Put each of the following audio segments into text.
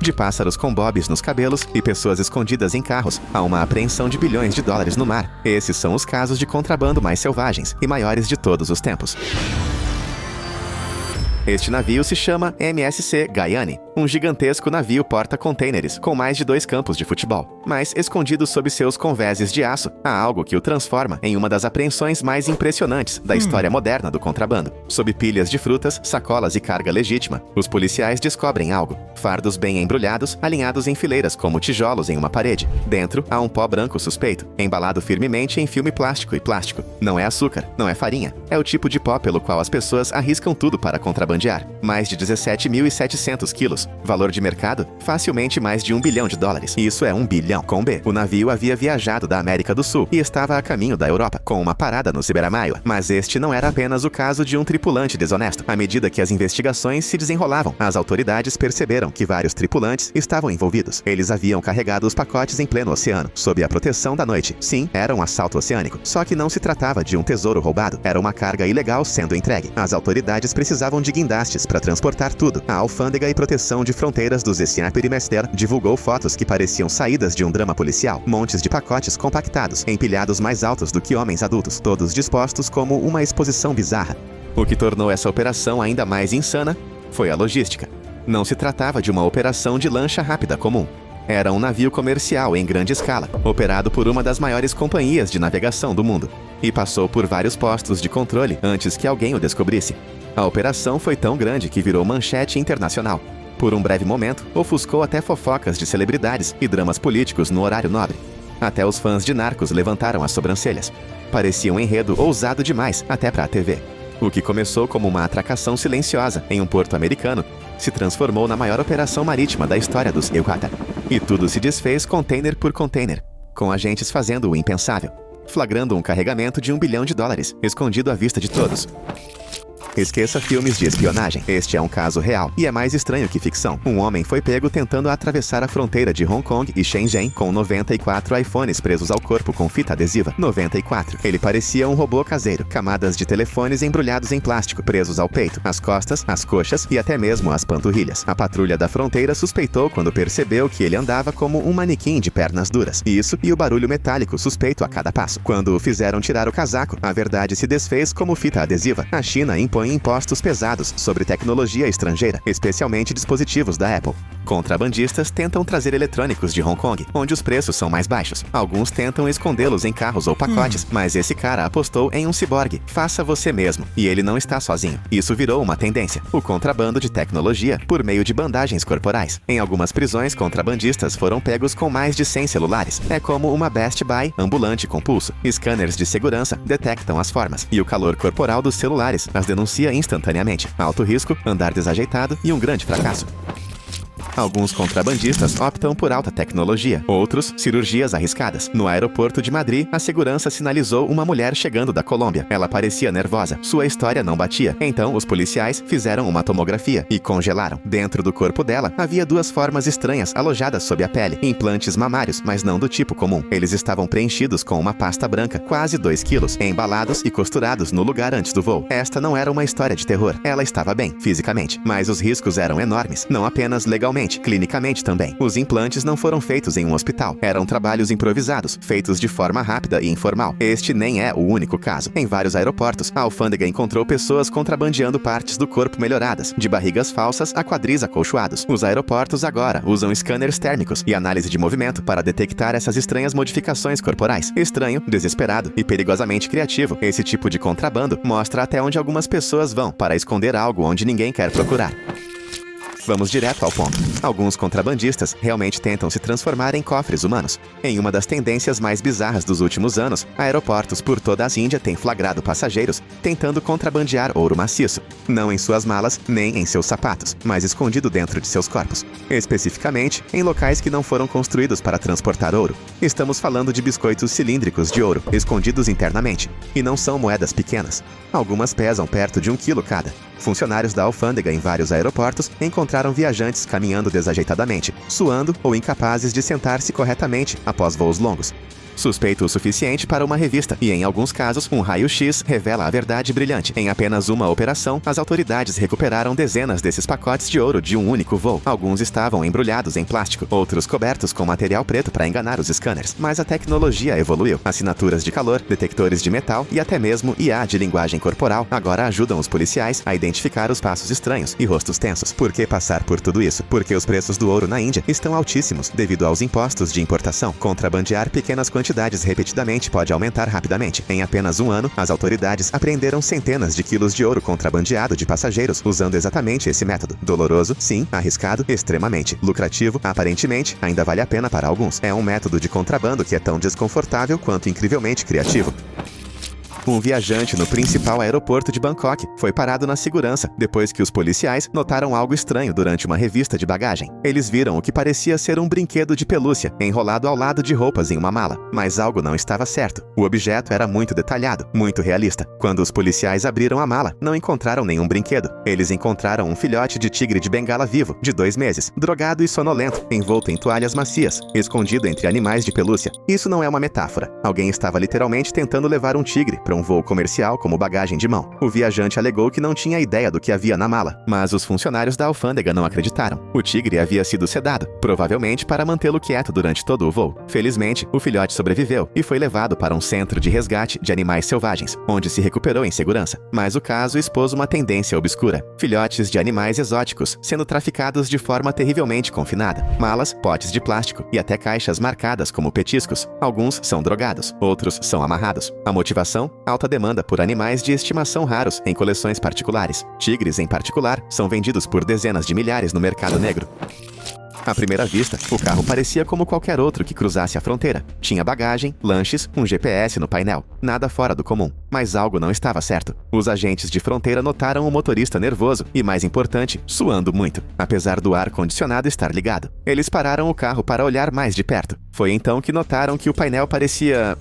De pássaros com bobs nos cabelos e pessoas escondidas em carros, a uma apreensão de bilhões de dólares no mar. Esses são os casos de contrabando mais selvagens e maiores de todos os tempos. Este navio se chama MSC Gayane, um gigantesco navio porta-contêineres com mais de 2 campos de futebol. Mas escondido sob seus convéses de aço, há algo que o transforma em uma das apreensões mais impressionantes da história moderna do contrabando. Sob pilhas de frutas, sacolas e carga legítima, os policiais descobrem algo. Fardos bem embrulhados, alinhados em fileiras como tijolos em uma parede. Dentro, há um pó branco suspeito, embalado firmemente em filme plástico e plástico. Não é açúcar, não é farinha. É o tipo de pó pelo qual as pessoas arriscam tudo para contrabandear. Mais de 17.700 quilos. Valor de mercado? Facilmente mais de $1 bilhão. Isso é 1 bilhão com B. O navio havia viajado da América do Sul e estava a caminho da Europa, com uma parada no Ciberamaio. Mas este não era apenas o caso de um tripulante desonesto. À medida que as investigações se desenrolavam, as autoridades perceberam que vários tripulantes estavam envolvidos. Eles haviam carregado os pacotes em pleno oceano, sob a proteção da noite. Sim, era um assalto oceânico. Só que não se tratava de um tesouro roubado. Era uma carga ilegal sendo entregue. As autoridades precisavam de guindastes para transportar tudo. A Alfândega e Proteção de Fronteiras do Siaperimester divulgou fotos que pareciam saídas de um drama policial. Montes de pacotes compactados, empilhados mais altos do que homens adultos, todos dispostos como uma exposição bizarra. O que tornou essa operação ainda mais insana foi a logística. Não se tratava de uma operação de lancha rápida comum. Era um navio comercial em grande escala, operado por uma das maiores companhias de navegação do mundo. E passou por vários postos de controle antes que alguém o descobrisse. A operação foi tão grande que virou manchete internacional. Por um breve momento, ofuscou até fofocas de celebridades e dramas políticos no horário nobre. Até os fãs de Narcos levantaram as sobrancelhas. Parecia um enredo ousado demais até para a TV. O que começou como uma atracação silenciosa em um porto americano se transformou na maior operação marítima da história dos Eucata. E tudo se desfez container por container, com agentes fazendo o impensável, flagrando um carregamento de $1 bilhão, escondido à vista de todos. Esqueça filmes de espionagem. Este é um caso real e é mais estranho que ficção. Um homem foi pego tentando atravessar a fronteira de Hong Kong e Shenzhen com 94 iPhones presos ao corpo com fita adesiva. 94. Ele parecia um robô caseiro. Camadas de telefones embrulhados em plástico, presos ao peito, às costas, às coxas e até mesmo às panturrilhas. A patrulha da fronteira suspeitou quando percebeu que ele andava como um manequim de pernas duras. Isso e o barulho metálico suspeito a cada passo. Quando o fizeram tirar o casaco, a verdade se desfez como fita adesiva. A China impõe impostos pesados sobre tecnologia estrangeira, especialmente dispositivos da Apple. Contrabandistas tentam trazer eletrônicos de Hong Kong, onde os preços são mais baixos. Alguns tentam escondê-los em carros ou pacotes, mas esse cara apostou em um ciborgue. Faça você mesmo. E ele não está sozinho. Isso virou uma tendência. O contrabando de tecnologia por meio de bandagens corporais. Em algumas prisões, contrabandistas foram pegos com mais de 100 celulares. É como uma Best Buy ambulante com pulso. Scanners de segurança detectam as formas e o calor corporal dos celulares as denuncia instantaneamente. Alto risco, andar desajeitado e um grande fracasso. Alguns contrabandistas optam por alta tecnologia, outros, cirurgias arriscadas. No aeroporto de Madrid, a segurança sinalizou uma mulher chegando da Colômbia. Ela parecia nervosa. Sua história não batia. Então, os policiais fizeram uma tomografia e congelaram. Dentro do corpo dela, havia 2 formas estranhas alojadas sob a pele. Implantes mamários, mas não do tipo comum. Eles estavam preenchidos com uma pasta branca, quase 2 quilos, embalados e costurados no lugar antes do voo. Esta não era uma história de terror. Ela estava bem, fisicamente. Mas os riscos eram enormes. Não apenas legalmente, clinicamente também. Os implantes não foram feitos em um hospital. Eram trabalhos improvisados, feitos de forma rápida e informal. Este nem é o único caso. Em vários aeroportos, a alfândega encontrou pessoas contrabandeando partes do corpo melhoradas, de barrigas falsas a quadris acolchoados. Os aeroportos agora usam scanners térmicos e análise de movimento para detectar essas estranhas modificações corporais. Estranho, desesperado e perigosamente criativo, esse tipo de contrabando mostra até onde algumas pessoas vão para esconder algo onde ninguém quer procurar. Vamos direto ao ponto. Alguns contrabandistas realmente tentam se transformar em cofres humanos. Em uma das tendências mais bizarras dos últimos anos, aeroportos por toda a Índia têm flagrado passageiros tentando contrabandear ouro maciço, não em suas malas nem em seus sapatos, mas escondido dentro de seus corpos. Especificamente, em locais que não foram construídos para transportar ouro. Estamos falando de biscoitos cilíndricos de ouro, escondidos internamente. E não são moedas pequenas. Algumas pesam perto de 1 quilo cada. Funcionários da alfândega em vários aeroportos encontraram viajantes caminhando desajeitadamente, suando ou incapazes de sentar-se corretamente após voos longos. suspeito o suficiente para uma revista, e em alguns casos, um raio-x revela a verdade brilhante. Em apenas uma operação, as autoridades recuperaram dezenas desses pacotes de ouro de um único voo. Alguns estavam embrulhados em plástico, outros cobertos com material preto para enganar os scanners. Mas a tecnologia evoluiu. Assinaturas de calor, detectores de metal e até mesmo IA de linguagem corporal agora ajudam os policiais a identificar os passos estranhos e rostos tensos. Por que passar por tudo isso? Porque os preços do ouro na Índia estão altíssimos devido aos impostos de importação. Contrabandear pequenas quantidades repetidamente pode aumentar rapidamente. Em apenas um ano, as autoridades apreenderam centenas de quilos de ouro contrabandeado de passageiros usando exatamente esse método. Doloroso, sim, arriscado, extremamente lucrativo, aparentemente, ainda vale a pena para alguns. É um método de contrabando que é tão desconfortável quanto incrivelmente criativo. Um viajante no principal aeroporto de Bangkok foi parado na segurança depois que os policiais notaram algo estranho durante uma revista de bagagem. Eles viram o que parecia ser um brinquedo de pelúcia enrolado ao lado de roupas em uma mala, mas algo não estava certo. O objeto era muito detalhado, muito realista. Quando os policiais abriram a mala, não encontraram nenhum brinquedo. Eles encontraram um filhote de tigre de bengala vivo, de 2 meses, drogado e sonolento, envolto em toalhas macias, escondido entre animais de pelúcia. Isso não é uma metáfora. Alguém estava literalmente tentando levar um tigre para um voo comercial como bagagem de mão. O viajante alegou que não tinha ideia do que havia na mala, mas os funcionários da alfândega não acreditaram. O tigre havia sido sedado, provavelmente para mantê-lo quieto durante todo o voo. Felizmente, o filhote sobreviveu e foi levado para um centro de resgate de animais selvagens, onde se recuperou em segurança. Mas o caso expôs uma tendência obscura: filhotes de animais exóticos sendo traficados de forma terrivelmente confinada. Malas, potes de plástico e até caixas marcadas como petiscos. Alguns são drogados, outros são amarrados. A motivação? Alta demanda por animais de estimação raros em coleções particulares. Tigres, em particular, são vendidos por dezenas de milhares no mercado negro. À primeira vista, o carro parecia como qualquer outro que cruzasse a fronteira. Tinha bagagem, lanches, um GPS no painel. Nada fora do comum. Mas algo não estava certo. Os agentes de fronteira notaram o motorista nervoso e, mais importante, suando muito, apesar do ar-condicionado estar ligado. Eles pararam o carro para olhar mais de perto. Foi então que notaram que o painel parecia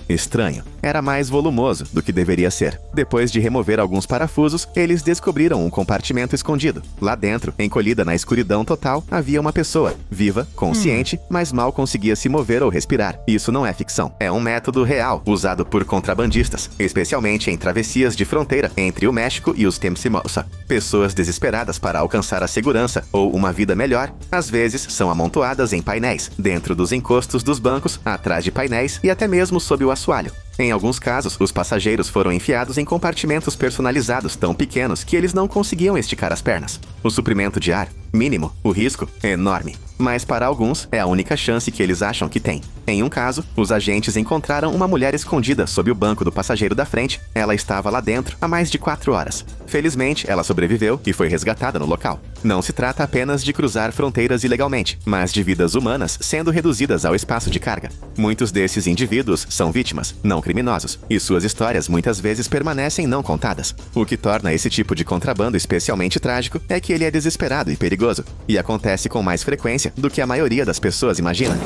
estranho. Era mais volumoso do que deveria ser. Depois de remover alguns parafusos, eles descobriram um compartimento escondido. Lá dentro, encolhida na escuridão total, havia uma pessoa, viva, consciente, mas mal conseguia se mover ou respirar. Isso não é ficção. É um método real, usado por contrabandistas, especialmente em travessias de fronteira entre o México e os Temsimosa. Pessoas desesperadas para alcançar a segurança ou uma vida melhor, às vezes são amontoadas em painéis, dentro dos encostos dos bancos, atrás de painéis e até mesmo sob o assoalho. Em alguns casos, os passageiros foram enfiados em compartimentos personalizados tão pequenos que eles não conseguiam esticar as pernas. O suprimento de ar, mínimo, o risco, enorme. Mas para alguns, é a única chance que eles acham que têm. Em um caso, os agentes encontraram uma mulher escondida sob o banco do passageiro da frente. Ela estava lá dentro há mais de 4 horas. Felizmente, ela sobreviveu e foi resgatada no local. Não se trata apenas de cruzar fronteiras ilegalmente, mas de vidas humanas sendo reduzidas ao espaço de carga. Muitos desses indivíduos são vítimas, não criminosos, e suas histórias muitas vezes permanecem não contadas. O que torna esse tipo de contrabando especialmente trágico é que ele é desesperado e perigoso, e acontece com mais frequência do que a maioria das pessoas imagina.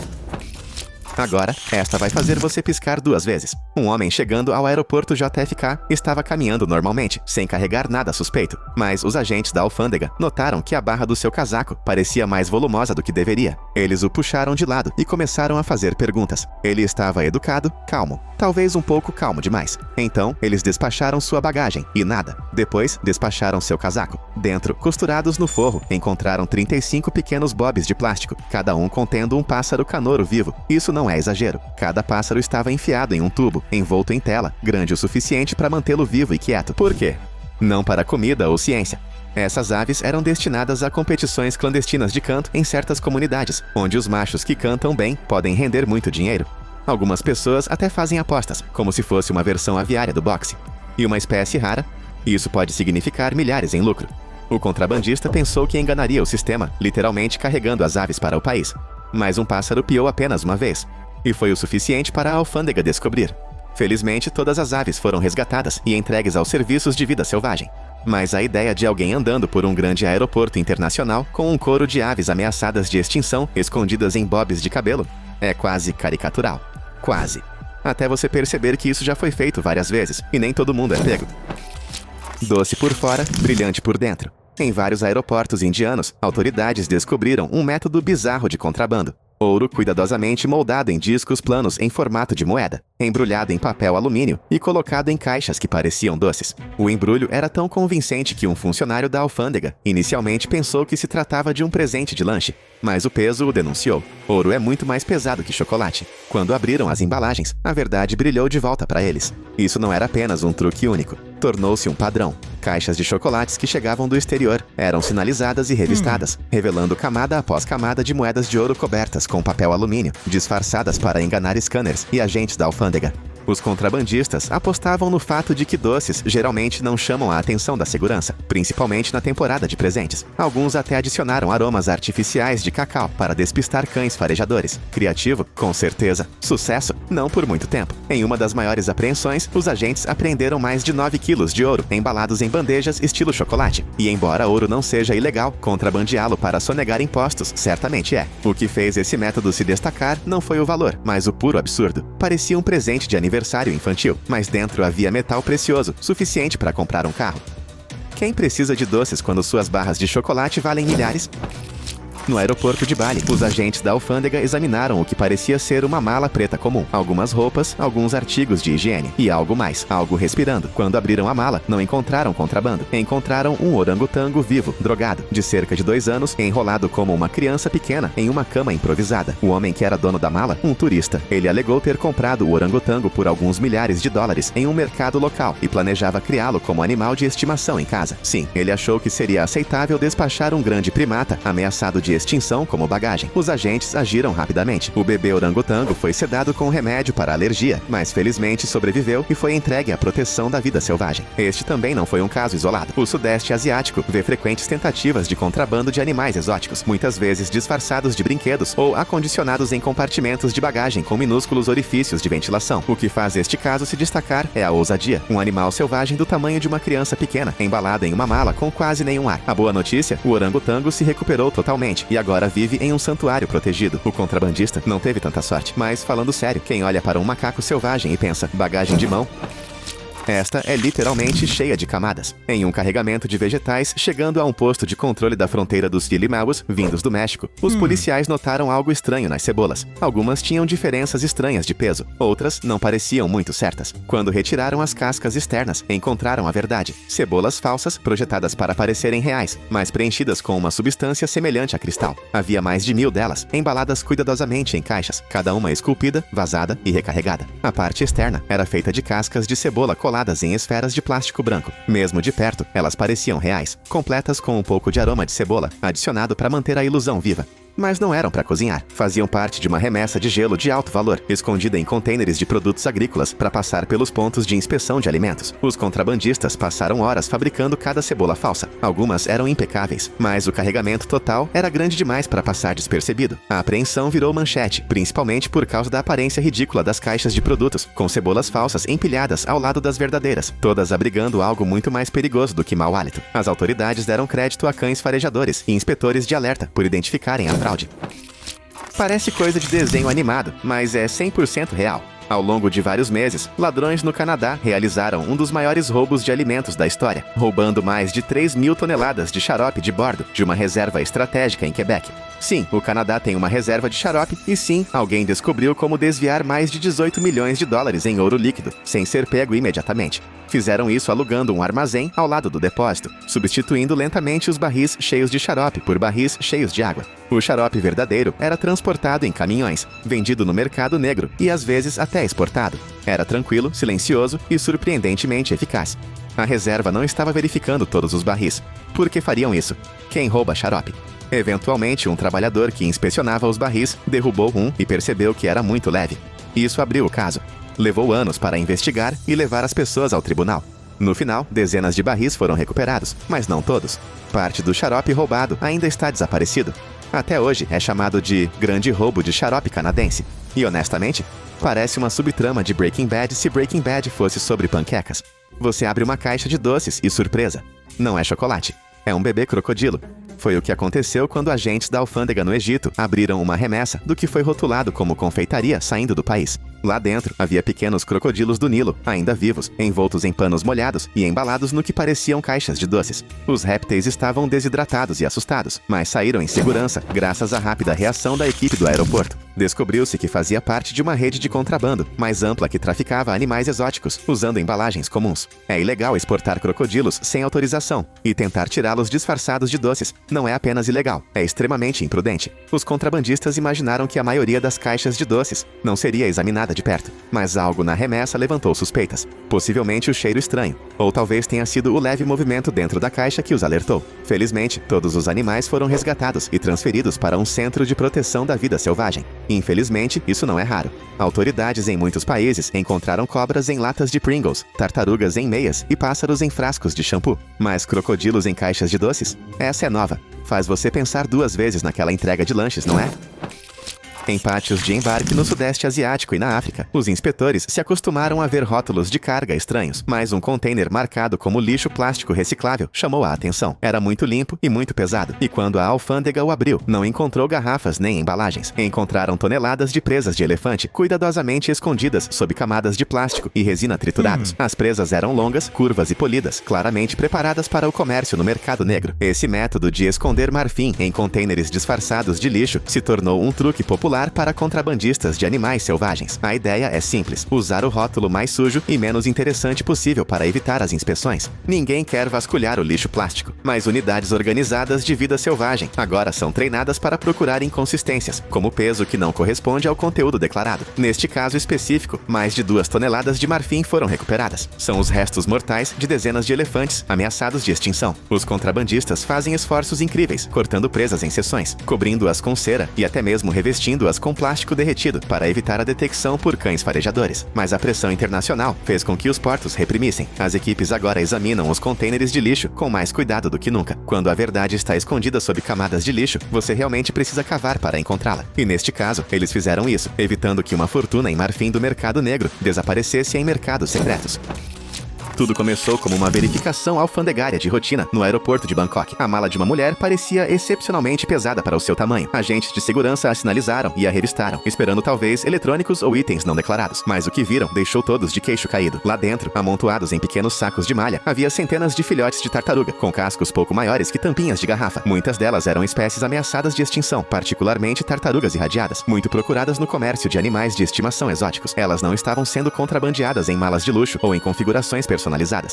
Agora, esta vai fazer você piscar 2 vezes. Um homem chegando ao aeroporto JFK estava caminhando normalmente, sem carregar nada suspeito. Mas os agentes da alfândega notaram que a barra do seu casaco parecia mais volumosa do que deveria. Eles o puxaram de lado e começaram a fazer perguntas. Ele estava educado, calmo. Talvez um pouco calmo demais. Então, eles despacharam sua bagagem e nada. Depois, despacharam seu casaco. Dentro, costurados no forro, encontraram 35 pequenos bobs de plástico, cada um contendo um pássaro canouro vivo. Isso não é exagero. Cada pássaro estava enfiado em um tubo, envolto em tela, grande o suficiente para mantê-lo vivo e quieto. Por quê? Não para comida ou ciência. Essas aves eram destinadas a competições clandestinas de canto em certas comunidades, onde os machos que cantam bem podem render muito dinheiro. Algumas pessoas até fazem apostas, como se fosse uma versão aviária do boxe. E uma espécie rara? Isso pode significar milhares em lucro. O contrabandista pensou que enganaria o sistema, literalmente carregando as aves para o país. Mas um pássaro piou apenas uma vez, e foi o suficiente para a alfândega descobrir. Felizmente, todas as aves foram resgatadas e entregues aos serviços de vida selvagem. Mas a ideia de alguém andando por um grande aeroporto internacional com um coro de aves ameaçadas de extinção escondidas em bobs de cabelo é quase caricatural. Quase. Até você perceber que isso já foi feito várias vezes, e nem todo mundo é pego. Doce por fora, brilhante por dentro. Em vários aeroportos indianos, autoridades descobriram um método bizarro de contrabando. Ouro cuidadosamente moldado em discos planos em formato de moeda, embrulhado em papel alumínio e colocado em caixas que pareciam doces. O embrulho era tão convincente que um funcionário da alfândega inicialmente pensou que se tratava de um presente de lanche, mas o peso o denunciou. Ouro é muito mais pesado que chocolate. Quando abriram as embalagens, a verdade brilhou de volta para eles. Isso não era apenas um truque único. Tornou-se um padrão. Caixas de chocolates que chegavam do exterior eram sinalizadas e revistadas, revelando camada após camada de moedas de ouro cobertas com papel alumínio, disfarçadas para enganar scanners e agentes da alfândega. Os contrabandistas apostavam no fato de que doces geralmente não chamam a atenção da segurança, principalmente na temporada de presentes. Alguns até adicionaram aromas artificiais de cacau para despistar cães farejadores. Criativo? Com certeza. Sucesso? Não por muito tempo. Em uma das maiores apreensões, os agentes apreenderam mais de 9 quilos de ouro embalados em bandejas estilo chocolate. E embora ouro não seja ilegal, contrabandeá-lo para sonegar impostos certamente é. O que fez esse método se destacar não foi o valor, mas o puro absurdo. Parecia um presente de aniversário infantil, mas dentro havia metal precioso, suficiente para comprar um carro. Quem precisa de doces quando suas barras de chocolate valem milhares? No aeroporto de Bali, os agentes da alfândega examinaram o que parecia ser uma mala preta comum, algumas roupas, alguns artigos de higiene e algo mais, algo respirando. Quando abriram a mala, não encontraram contrabando. Encontraram um orangotango vivo, drogado, de cerca de 2 anos, enrolado como uma criança pequena em uma cama improvisada. O homem que era dono da mala, um turista. Ele alegou ter comprado o orangotango por alguns milhares de dólares em um mercado local e planejava criá-lo como animal de estimação em casa. Sim, ele achou que seria aceitável despachar um grande primata ameaçado de extinção como bagagem. Os agentes agiram rapidamente. O bebê orangotango foi sedado com remédio para alergia, mas felizmente sobreviveu e foi entregue à proteção da vida selvagem. Este também não foi um caso isolado. O Sudeste Asiático vê frequentes tentativas de contrabando de animais exóticos, muitas vezes disfarçados de brinquedos ou acondicionados em compartimentos de bagagem com minúsculos orifícios de ventilação. O que faz este caso se destacar é a ousadia. Um animal selvagem do tamanho de uma criança pequena, embalado em uma mala com quase nenhum ar. A boa notícia? O orangotango se recuperou totalmente e agora vive em um santuário protegido. O contrabandista não teve tanta sorte. Mas, falando sério, quem olha para um macaco selvagem e pensa, bagagem de mão? Esta é literalmente cheia de camadas. Em um carregamento de vegetais, chegando a um posto de controle da fronteira dos Yilimaus, vindos do México, os policiais notaram algo estranho nas cebolas. Algumas tinham diferenças estranhas de peso, outras não pareciam muito certas. Quando retiraram as cascas externas, encontraram a verdade. Cebolas falsas, projetadas para parecerem reais, mas preenchidas com uma substância semelhante a cristal. Havia mais de 1000 delas, embaladas cuidadosamente em caixas, cada uma esculpida, vazada e recarregada. A parte externa era feita de cascas de cebola coladas em esferas de plástico branco. Mesmo de perto, elas pareciam reais, completas com um pouco de aroma de cebola, adicionado para manter a ilusão viva. Mas não eram para cozinhar. Faziam parte de uma remessa de gelo de alto valor, escondida em contêineres de produtos agrícolas para passar pelos pontos de inspeção de alimentos. Os contrabandistas passaram horas fabricando cada cebola falsa. Algumas eram impecáveis, mas o carregamento total era grande demais para passar despercebido. A apreensão virou manchete, principalmente por causa da aparência ridícula das caixas de produtos, com cebolas falsas empilhadas ao lado das verdadeiras, todas abrigando algo muito mais perigoso do que mau hálito. As autoridades deram crédito a cães farejadores e inspetores de alerta por identificarem a fraude. Parece coisa de desenho animado, mas é 100% real. Ao longo de vários meses, ladrões no Canadá realizaram um dos maiores roubos de alimentos da história, roubando mais de 3.000 toneladas de xarope de bordo de uma reserva estratégica em Quebec. Sim, o Canadá tem uma reserva de xarope e sim, alguém descobriu como desviar mais de 18 milhões de dólares em ouro líquido, sem ser pego imediatamente. Fizeram isso alugando um armazém ao lado do depósito, substituindo lentamente os barris cheios de xarope por barris cheios de água. O xarope verdadeiro era transportado em caminhões, vendido no mercado negro e às vezes até exportado. Era tranquilo, silencioso e surpreendentemente eficaz. A reserva não estava verificando todos os barris. Por que fariam isso? Quem rouba xarope? Eventualmente, um trabalhador que inspecionava os barris derrubou um e percebeu que era muito leve. Isso abriu o caso. Levou anos para investigar e levar as pessoas ao tribunal. No final, dezenas de barris foram recuperados, mas não todos. Parte do xarope roubado ainda está desaparecido. Até hoje é chamado de Grande Roubo de Xarope Canadense. E honestamente, parece uma subtrama de Breaking Bad se Breaking Bad fosse sobre panquecas. Você abre uma caixa de doces e surpresa. Não é chocolate. É um bebê crocodilo. Foi o que aconteceu quando agentes da alfândega no Egito abriram uma remessa do que foi rotulado como confeitaria saindo do país. Lá dentro, havia pequenos crocodilos do Nilo, ainda vivos, envoltos em panos molhados e embalados no que pareciam caixas de doces. Os répteis estavam desidratados e assustados, mas saíram em segurança graças à rápida reação da equipe do aeroporto. Descobriu-se que fazia parte de uma rede de contrabando mais ampla que traficava animais exóticos, usando embalagens comuns. É ilegal exportar crocodilos sem autorização, e tentar tirá-los disfarçados de doces não é apenas ilegal, é extremamente imprudente. Os contrabandistas imaginaram que a maioria das caixas de doces não seria examinada de perto, mas algo na remessa levantou suspeitas. Possivelmente o cheiro estranho, ou talvez tenha sido o leve movimento dentro da caixa que os alertou. Felizmente, todos os animais foram resgatados e transferidos para um centro de proteção da vida selvagem. Infelizmente, isso não é raro. Autoridades em muitos países encontraram cobras em latas de Pringles, tartarugas em meias e pássaros em frascos de shampoo. Mas crocodilos em caixas de doces? Essa é nova. Faz você pensar 2 vezes naquela entrega de lanches, não é? Em pátios de embarque no Sudeste Asiático e na África, os inspetores se acostumaram a ver rótulos de carga estranhos, mas um container marcado como lixo plástico reciclável chamou a atenção. Era muito limpo e muito pesado, e quando a alfândega o abriu, não encontrou garrafas nem embalagens. Encontraram toneladas de presas de elefante cuidadosamente escondidas sob camadas de plástico e resina triturados. As presas eram longas, curvas e polidas, claramente preparadas para o comércio no mercado negro. Esse método de esconder marfim em contêineres disfarçados de lixo se tornou um truque popular para contrabandistas de animais selvagens. A ideia é simples: usar o rótulo mais sujo e menos interessante possível para evitar as inspeções. Ninguém quer vasculhar o lixo plástico, mas unidades organizadas de vida selvagem agora são treinadas para procurar inconsistências, como peso que não corresponde ao conteúdo declarado. Neste caso específico, mais de 2 toneladas de marfim foram recuperadas. São os restos mortais de dezenas de elefantes ameaçados de extinção. Os contrabandistas fazem esforços incríveis, cortando presas em seções, cobrindo-as com cera e até mesmo revestindo-as com plástico derretido para evitar a detecção por cães farejadores. Mas a pressão internacional fez com que os portos reprimissem. As equipes agora examinam os contêineres de lixo com mais cuidado do que nunca. Quando a verdade está escondida sob camadas de lixo, você realmente precisa cavar para encontrá-la. E neste caso, eles fizeram isso, evitando que uma fortuna em marfim do mercado negro desaparecesse em mercados secretos. Tudo começou como uma verificação alfandegária de rotina no aeroporto de Bangkok. A mala de uma mulher parecia excepcionalmente pesada para o seu tamanho. Agentes de segurança a sinalizaram e a revistaram, esperando talvez eletrônicos ou itens não declarados. Mas o que viram deixou todos de queixo caído. Lá dentro, amontoados em pequenos sacos de malha, havia centenas de filhotes de tartaruga, com cascos pouco maiores que tampinhas de garrafa. Muitas delas eram espécies ameaçadas de extinção, particularmente tartarugas irradiadas, muito procuradas no comércio de animais de estimação exóticos. Elas não estavam sendo contrabandeadas em malas de luxo ou em configurações personalizadas,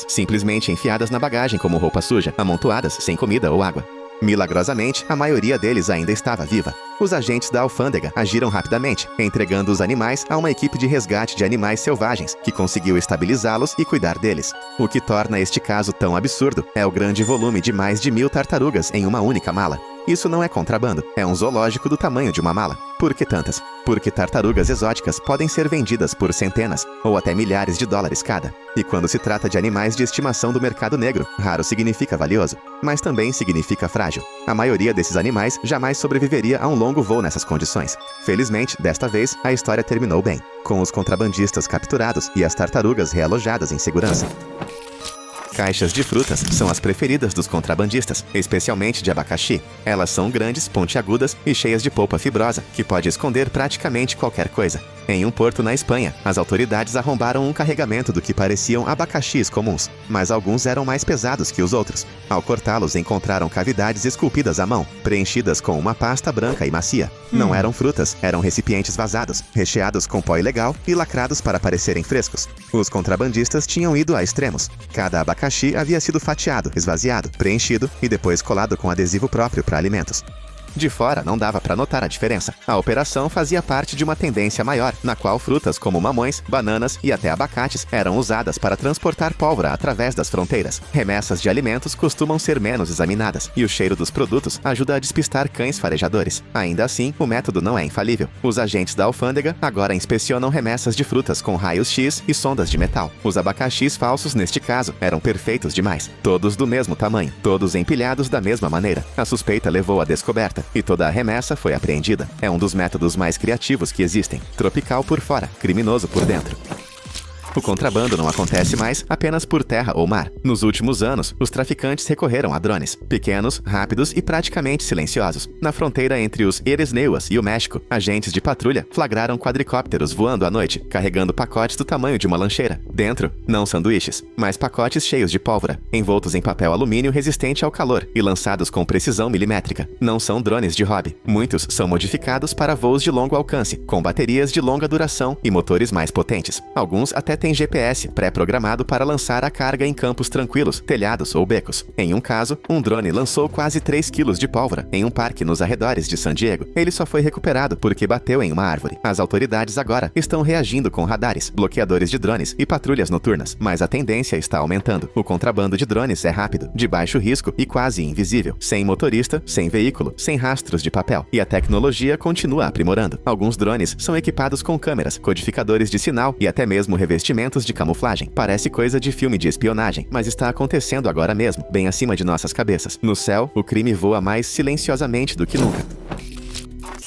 simplesmente enfiadas na bagagem como roupa suja, amontoadas sem comida ou água. Milagrosamente, a maioria deles ainda estava viva. Os agentes da alfândega agiram rapidamente, entregando os animais a uma equipe de resgate de animais selvagens, que conseguiu estabilizá-los e cuidar deles. O que torna este caso tão absurdo é o grande volume de mais de 1000 tartarugas em uma única mala. Isso não é contrabando, é um zoológico do tamanho de uma mala. Por que tantas? Porque tartarugas exóticas podem ser vendidas por centenas ou até milhares de dólares cada. E quando se trata de animais de estimação do mercado negro, raro significa valioso, mas também significa frágil. A maioria desses animais jamais sobreviveria a um longo voo nessas condições. Felizmente, desta vez, a história terminou bem, com os contrabandistas capturados e as tartarugas realojadas em segurança. Caixas de frutas são as preferidas dos contrabandistas, especialmente de abacaxi. Elas são grandes, pontiagudas e cheias de polpa fibrosa, que pode esconder praticamente qualquer coisa. Em um porto na Espanha, as autoridades arrombaram um carregamento do que pareciam abacaxis comuns, mas alguns eram mais pesados que os outros. Ao cortá-los, encontraram cavidades esculpidas à mão, preenchidas com uma pasta branca e macia. Não eram frutas, eram recipientes vazados, recheados com pó ilegal e lacrados para parecerem frescos. Os contrabandistas tinham ido a extremos. Cada abacaxi havia sido fatiado, esvaziado, preenchido e depois colado com adesivo próprio para alimentos. De fora, não dava para notar a diferença. A operação fazia parte de uma tendência maior, na qual frutas como mamões, bananas e até abacates eram usadas para transportar pólvora através das fronteiras. Remessas de alimentos costumam ser menos examinadas, e o cheiro dos produtos ajuda a despistar cães farejadores. Ainda assim, o método não é infalível. Os agentes da alfândega agora inspecionam remessas de frutas com raios X e sondas de metal. Os abacaxis falsos, neste caso, eram perfeitos demais. Todos do mesmo tamanho, todos empilhados da mesma maneira. A suspeita levou à descoberta, e toda a remessa foi apreendida. É um dos métodos mais criativos que existem. Tropical por fora, criminoso por dentro. O contrabando não acontece mais apenas por terra ou mar. Nos últimos anos, os traficantes recorreram a drones, pequenos, rápidos e praticamente silenciosos. Na fronteira entre os Eresneuas e o México, agentes de patrulha flagraram quadricópteros voando à noite, carregando pacotes do tamanho de uma lancheira. Dentro, não sanduíches, mas pacotes cheios de pólvora, envoltos em papel alumínio resistente ao calor e lançados com precisão milimétrica. Não são drones de hobby. Muitos são modificados para voos de longo alcance, com baterias de longa duração e motores mais potentes. Alguns até têm GPS pré-programado para lançar a carga em campos tranquilos, telhados ou becos. Em um caso, um drone lançou quase 3 quilos de pólvora em um parque nos arredores de San Diego. Ele só foi recuperado porque bateu em uma árvore. As autoridades agora estão reagindo com radares, bloqueadores de drones e patrulhas noturnas, mas a tendência está aumentando. O contrabando de drones é rápido, de baixo risco e quase invisível, sem motorista, sem veículo, sem rastros de papel. E a tecnologia continua aprimorando. Alguns drones são equipados com câmeras, codificadores de sinal e até mesmo revestimentos de camuflagem. Parece coisa de filme de espionagem, mas está acontecendo agora mesmo, bem acima de nossas cabeças. No céu, o crime voa mais silenciosamente do que nunca.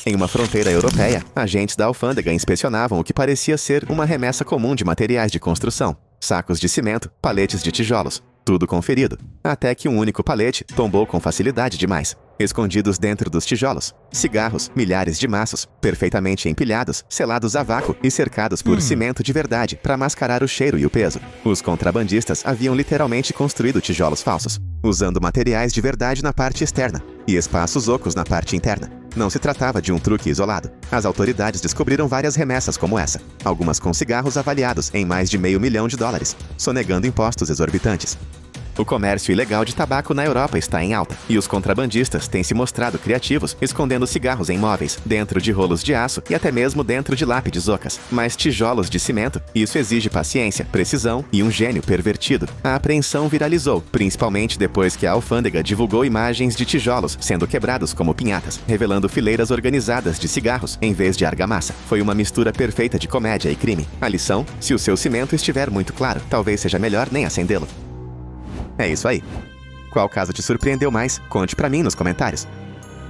Em uma fronteira europeia, agentes da alfândega inspecionavam o que parecia ser uma remessa comum de materiais de construção. Sacos de cimento, paletes de tijolos, tudo conferido. Até que um único palete tombou com facilidade demais. Escondidos dentro dos tijolos, cigarros, milhares de maços, perfeitamente empilhados, selados a vácuo e cercados por cimento de verdade para mascarar o cheiro e o peso. Os contrabandistas haviam literalmente construído tijolos falsos, usando materiais de verdade na parte externa e espaços ocos na parte interna. Não se tratava de um truque isolado. As autoridades descobriram várias remessas como essa, algumas com cigarros avaliados em mais de $500 mil, sonegando impostos exorbitantes. O comércio ilegal de tabaco na Europa está em alta, e os contrabandistas têm se mostrado criativos, escondendo cigarros em móveis, dentro de rolos de aço e até mesmo dentro de lápides ocas. Mas tijolos de cimento, isso exige paciência, precisão e um gênio pervertido. A apreensão viralizou, principalmente depois que a alfândega divulgou imagens de tijolos sendo quebrados como pinhatas, revelando fileiras organizadas de cigarros em vez de argamassa. Foi uma mistura perfeita de comédia e crime. A lição: se o seu cimento estiver muito claro, talvez seja melhor nem acendê-lo. É isso aí. Qual caso te surpreendeu mais? Conte pra mim nos comentários.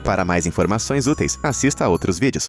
Para mais informações úteis, assista a outros vídeos.